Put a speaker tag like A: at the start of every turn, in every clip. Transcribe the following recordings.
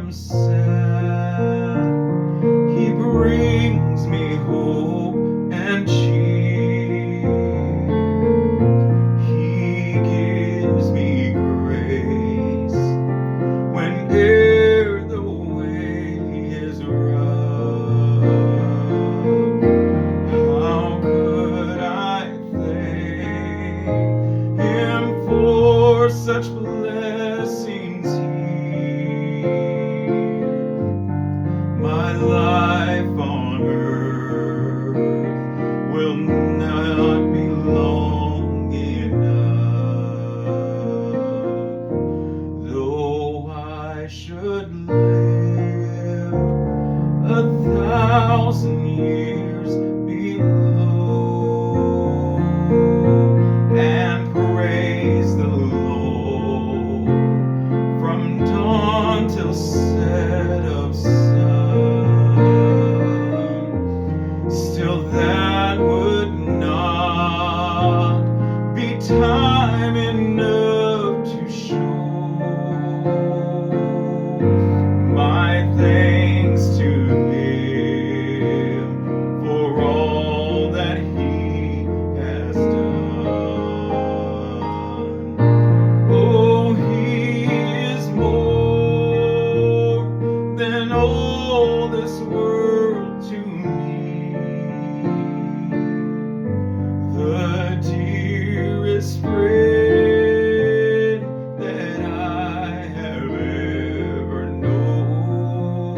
A: I'm sad, He brings me hope and cheer. He gives me grace whene'er the way is rough. How could I thank Him for such blessings here? My life on earth will not be long enough, though I should live 1,000 years below and praise the Lord from dawn till set of sun. Still that would not be time enough to show my thanks to Him for all that He has done. Oh, He is more than all this world to me, the dearest friend that I have ever known,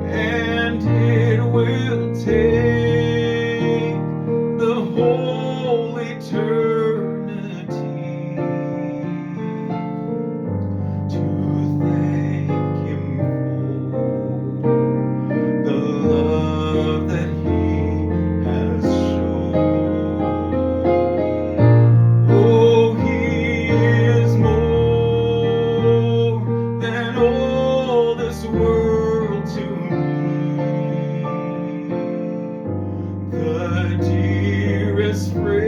A: and it will take the whole eternity to thank Him for the love that He has shown. Oh, He is more than all this world to me, the dearest friend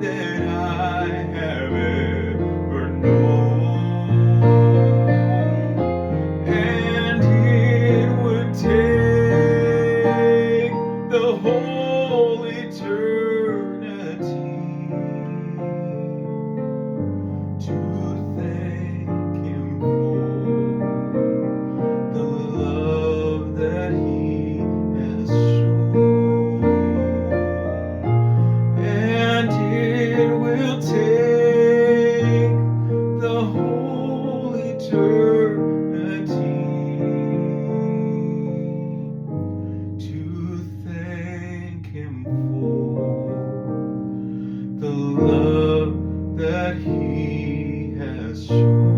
A: that I have ever known, and it would take the whole eternity to thank Him for the love that He has shown, and it will take the whole eternity to thank Him for the love that He has shown.